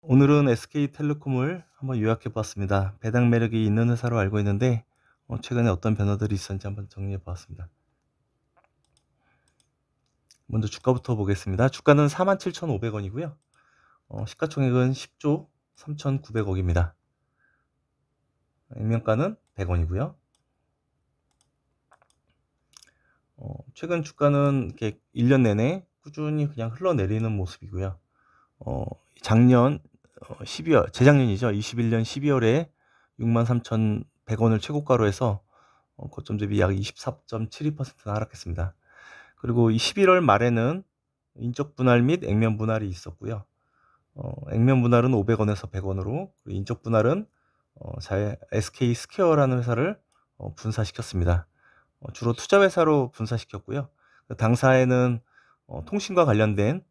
오늘은 SK텔레콤을 한번 요약해 보았습니다. 배당 매력이 있는 회사로 알고 있는데 최근에 어떤 변화들이 있었는지 한번 정리해 보았습니다. 먼저 주가부터 보겠습니다. 주가는 47,500원이고요. 시가총액은 10조 3,900억입니다. 액면가는 100원이고요. 최근 주가는 이렇게 1년 내내 꾸준히 그냥 흘러내리는 모습이고요. 작년 12월, 재작년이죠. 21년 12월에 63,100원을 최고가로 해서 고점 대비 약 24.72%나 하락했습니다. 그리고 이 11월 말에는 인적 분할 및 액면 분할이 있었고요. 액면 분할은 500원에서 100원으로, 인적 분할은 SK 스퀘어라는 회사를 분사시켰습니다. 주로 투자 회사로 분사시켰고요. 당사에는 통신과 관련된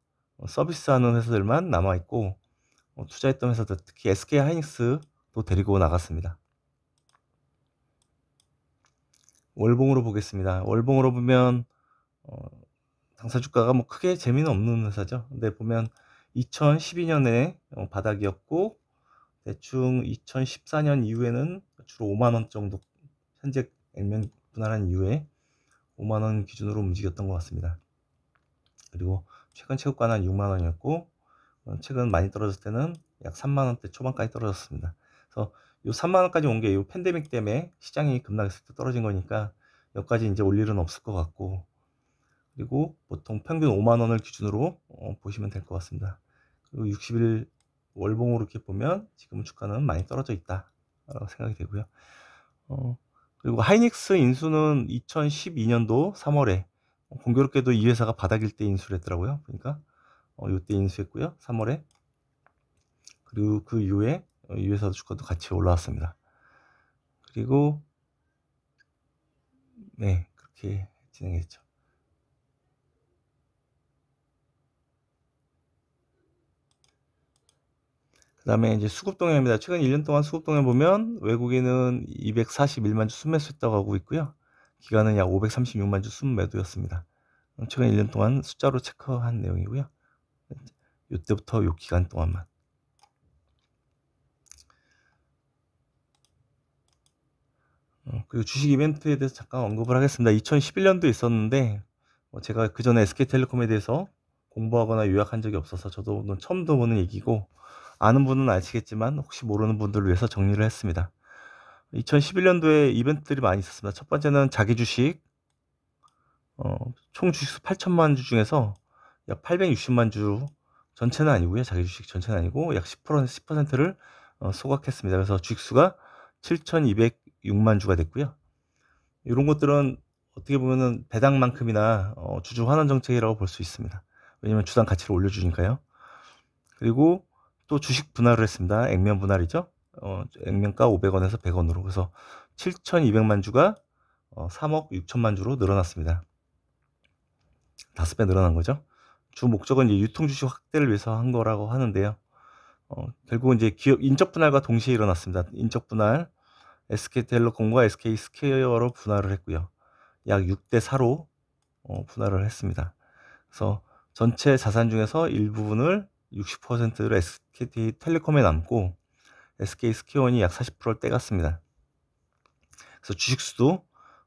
서비스하는 회사들만 남아 있고 투자했던 회사들, 특히 SK 하이닉스도 데리고 나갔습니다. 월봉으로 보겠습니다. 월봉으로 보면 당사 주가가 뭐 크게 재미는 없는 회사죠. 근데 보면 2012년에 바닥이었고 대충 2014년 이후에는 주로 5만 원 정도, 현재 액면 분할한 이후에 5만 원 기준으로 움직였던 것 같습니다. 그리고 최근 최고가는 6만 원이었고 최근 많이 떨어졌을 때는 약 3만 원대 초반까지 떨어졌습니다. 그래서 요 3만 원까지 온 게 요 팬데믹 때문에 시장이 급락했을 때 떨어진 거니까 여기까지 이제 올 일은 없을 것 같고, 그리고 보통 평균 5만 원을 기준으로 보시면 될 것 같습니다. 그리고 60일 월봉으로 이렇게 보면 지금 주가는 많이 떨어져 있다라고 생각이 되고요. 그리고 하이닉스 인수는 2012년도 3월에 공교롭게도 이 회사가 바닥일 때 인수를 했더라고요. 그러니까 요때 인수했고요. 3월에. 그리고 그 이후에 이 회사도 주가도 같이 올라왔습니다. 그리고 네, 그렇게 진행했죠. 그 다음에 이제 수급 동향입니다. 최근 1년 동안 수급 동향 보면 외국인은 241만 주 순매수했다고 하고 있고요. 기간은 약 536만 주 순매도였습니다. 최근 1년 동안 숫자로 체크한 내용이고요. 이때부터 요 기간 동안만. 그리고 주식 이벤트에 대해서 잠깐 언급을 하겠습니다. 2011년도 있었는데 제가 그 전에 SK텔레콤에 대해서 공부하거나 요약한 적이 없어서 저도 오늘 처음 들어보는 얘기고, 아는 분은 아시겠지만 혹시 모르는 분들을 위해서 정리를 했습니다. 2011년도에 이벤트들이 많이 있었습니다. 첫 번째는 자기 주식, 총 주식수 8천만 주 중에서 약 860만 주, 전체는 아니고요. 자기 주식 전체는 아니고 약 10%를 소각했습니다. 그래서 주식수가 7,206만 주가 됐고요. 이런 것들은 어떻게 보면은 배당만큼이나 주주 환원 정책이라고 볼 수 있습니다. 왜냐면 주당 가치를 올려주니까요. 그리고 또 주식 분할을 했습니다. 액면 분할이죠. 액면가 500원에서 100원으로. 그래서 7,200만 주가 3억 6천만 주로 늘어났습니다. 5배 늘어난 거죠. 주 목적은 이제 유통 주식 확대를 위해서 한 거라고 하는데요. 결국은 이제 기업 인적 분할과 동시에 일어났습니다. 인적 분할, SK텔레콤과 SK 스퀘어로 분할을 했고요. 약 6대 4로 분할을 했습니다. 그래서 전체 자산 중에서 일부분을 60%를 SK텔레콤에 남고 SK 스퀘어원이 약 40%를 떼갔습니다. 그래서 주식수도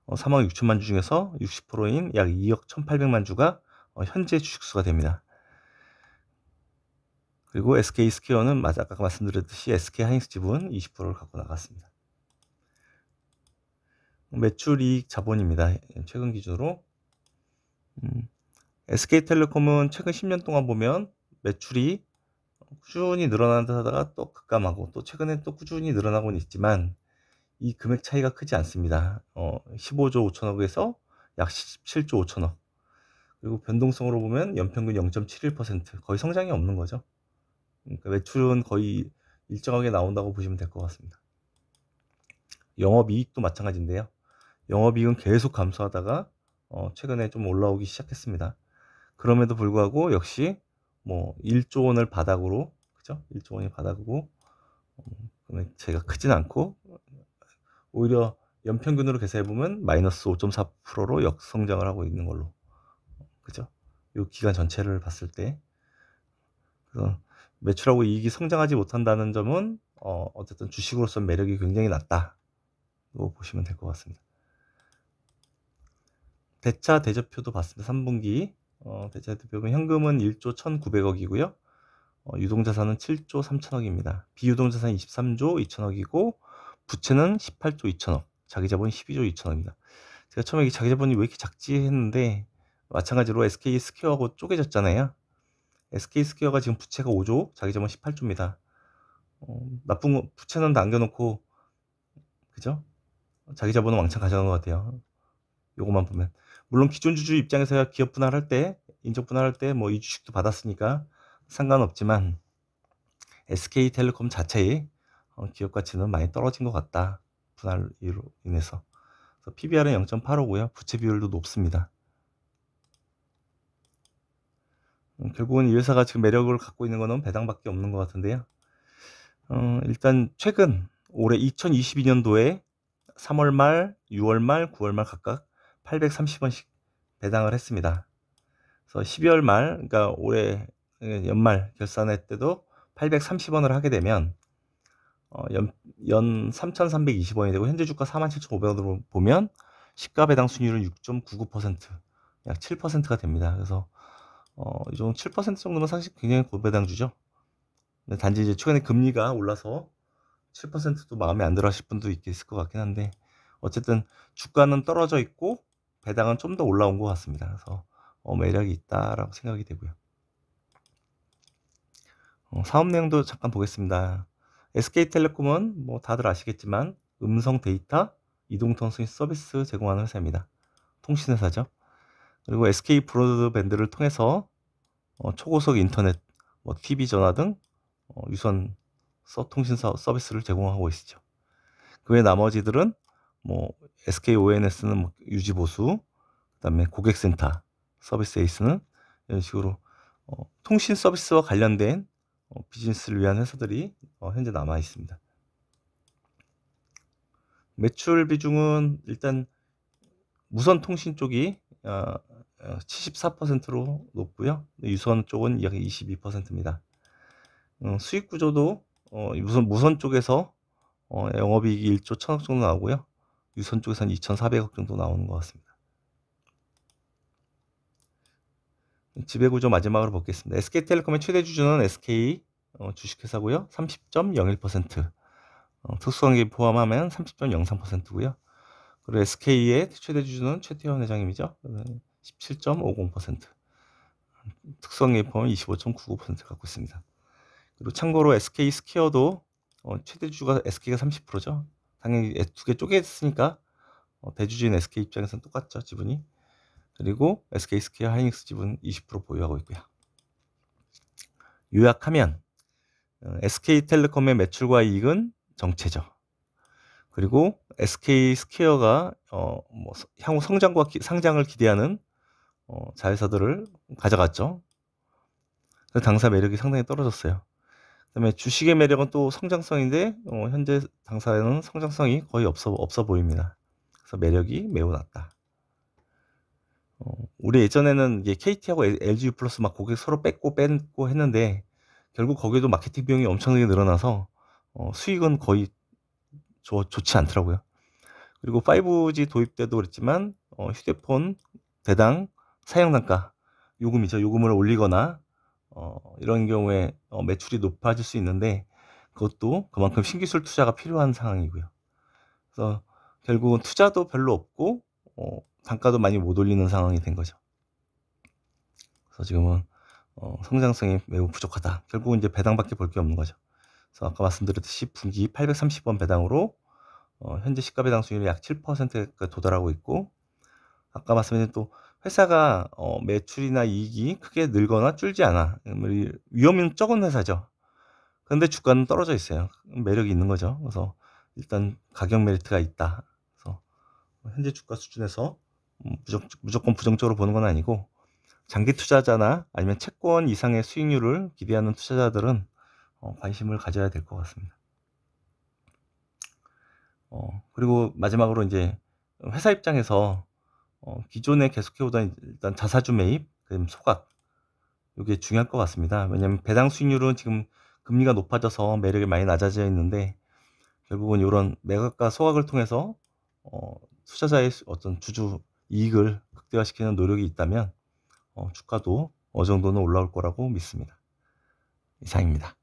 3억 6천만 주 중에서 60%인 약 2억 1,800만 주가 현재 주식수가 됩니다. 그리고 SK 스퀘어는 아까 말씀드렸듯이 SK 하이닉스 지분 20%를 갖고 나갔습니다. 매출이익 자본입니다. 최근 기준으로. SK텔레콤은 최근 10년 동안 보면 매출이 꾸준히 늘어나다가 또 급감하고 또 최근에 또 꾸준히 늘어나고는 있지만 이 금액 차이가 크지 않습니다. 15조 5천억에서 약 17조 5천억. 그리고 변동성으로 보면 연평균 0.71%, 거의 성장이 없는 거죠. 그러니까 매출은 거의 일정하게 나온다고 보시면 될 것 같습니다. 영업이익도 마찬가지인데요. 영업이익은 계속 감소하다가 최근에 좀 올라오기 시작했습니다. 그럼에도 불구하고 역시 뭐 1조 원을 바닥으로, 그죠? 1조 원이 바닥이고 금액체가 크진 않고 오히려 연평균으로 계산해 보면 마이너스 5.4%로 역성장을 하고 있는 걸로, 그죠? 이 기간 전체를 봤을 때. 그래서 매출하고 이익이 성장하지 못한다는 점은 어쨌든 주식으로서 매력이 굉장히 낮다고 보시면 될 것 같습니다. 대차 대조표도 봤습니다. 3분기 대차 대조표 현금은 1조 1,900억이고요. 유동자산은 7조 3천억입니다. 비유동자산이 23조 2천억이고 부채는 18조 2천억, 자기자본이 12조 2천억입니다. 제가 처음에 이 자기자본이 왜 이렇게 작지 했는데 마찬가지로 SK 스퀘어하고 쪼개졌잖아요. SK 스퀘어가 지금 부채가 5조, 자기자본 18조입니다. 나쁜 거 부채는 남겨놓고 그죠? 자기자본은 왕창 가져간 것 같아요. 요것만 보면 물론 기존 주주 입장에서야 기업 분할할 때, 인적 분할할 때 뭐 이 주식도 받았으니까 상관없지만 SK텔레콤 자체의 기업 가치는 많이 떨어진 것 같다. 분할로 인해서. 그래서 PBR은 0.85고요. 부채 비율도 높습니다. 결국은 이 회사가 지금 매력을 갖고 있는 거는 배당밖에 없는 것 같은데요. 일단 최근 올해 2022년도에 3월 말, 6월 말, 9월 말 각각 830원씩 배당을 했습니다. 그래서 12월 말, 그러니까 올해 연말 결산할 때도 830원을 하게 되면 연 3,320원이 되고 현재 주가 47,500원으로 보면 시가 배당 수익률은 6.99%, 약 7%가 됩니다. 그래서 이 정도 7% 정도면 사실 굉장히 고배당주죠. 근데 단지 이제 최근에 금리가 올라서 7%도 마음에 안 들어 하실 분도 있을 것 같긴 한데 어쨌든 주가는 떨어져 있고 배당은 좀 더 올라온 것 같습니다. 그래서 매력이 있다라고 생각이 되고요. 사업 내용도 잠깐 보겠습니다. SK텔레콤은 뭐 다들 아시겠지만 음성 데이터, 이동통신 서비스 제공하는 회사입니다. 통신회사죠. 그리고 SK 브로드밴드를 통해서 초고속 인터넷, 뭐 TV 전화 등 유선 통신 서비스를 제공하고 있죠. 그 외 나머지들은 뭐 SK ONS는 뭐 유지 보수, 그다음에 고객센터 서비스 에이스는 이런 식으로 통신 서비스와 관련된 비즈니스를 위한 회사들이 현재 남아 있습니다. 매출 비중은 일단 무선 통신 쪽이 74%로 높고요. 유선 쪽은 약 22%입니다. 수익 구조도 무선 쪽에서 영업이익이 1조 1천억 정도 나오고요. 유선 쪽에서는 2,400억 정도 나오는 것 같습니다. 지배구조 마지막으로 보겠습니다. SK텔레콤의 최대 주주는 SK 주식회사고요. 30.01%, 특수관계 포함하면 30.03%고요. 그리고 SK의 최대 주주는 최태원 회장님이죠. 17.50%, 특수관계 포함 25.99% 갖고 있습니다. 그리고 참고로 SK 스퀘어도 최대 주주가 SK가 30%죠. 당연히 두 개 쪼개졌으니까 대주주인 SK 입장에서는 똑같죠, 지분이. 그리고 SK 스퀘어 하이닉스 지분 20% 보유하고 있고요. 요약하면 SK텔레콤의 매출과 이익은 정체죠. 그리고 SK 스퀘어가 뭐 향후 성장과 상장을 기대하는 자회사들을 가져갔죠. 그래서 당사 매력이 상당히 떨어졌어요. 그다음에 주식의 매력은 또 성장성인데 현재 당사에는 성장성이 거의 없어 보입니다. 그래서 매력이 매우 낮다. 우리 예전에는 이게 KT하고 LG U+ 막 고객 서로 뺏고 했는데 결국 거기도 마케팅 비용이 엄청나게 늘어나서 수익은 거의 좋지 않더라고요. 그리고 5G 도입 때도 그랬지만 휴대폰 대당 사용 단가 요금이죠. 요금을 올리거나 이런 경우에 매출이 높아질 수 있는데 그것도 그만큼 신기술 투자가 필요한 상황이고요. 그래서 결국은 투자도 별로 없고 단가도 많이 못 올리는 상황이 된 거죠. 그래서 지금은 성장성이 매우 부족하다. 결국은 이제 배당밖에 볼 게 없는 거죠. 그래서 아까 말씀드렸듯이 분기 830원 배당으로 현재 시가 배당 수익률이 약 7%가 도달하고 있고 아까 말씀드린 또 회사가 매출이나 이익이 크게 늘거나 줄지 않아. 위험은 적은 회사죠. 그런데 주가는 떨어져 있어요. 매력이 있는 거죠. 그래서 일단 가격 메리트가 있다. 그래서 현재 주가 수준에서 무조건 부정적으로 보는 건 아니고 장기 투자자나 아니면 채권 이상의 수익률을 기대하는 투자자들은 관심을 가져야 될 것 같습니다. 그리고 마지막으로 이제 회사 입장에서 기존에 계속해오던 일단 자사주 매입, 그다음 소각 이게 중요할 것 같습니다. 왜냐하면 배당 수익률은 지금 금리가 높아져서 매력이 많이 낮아져 있는데 결국은 이런 매각과 소각을 통해서 투자자의 어떤 주주 이익을 극대화시키는 노력이 있다면 주가도 어느 정도는 올라올 거라고 믿습니다. 이상입니다.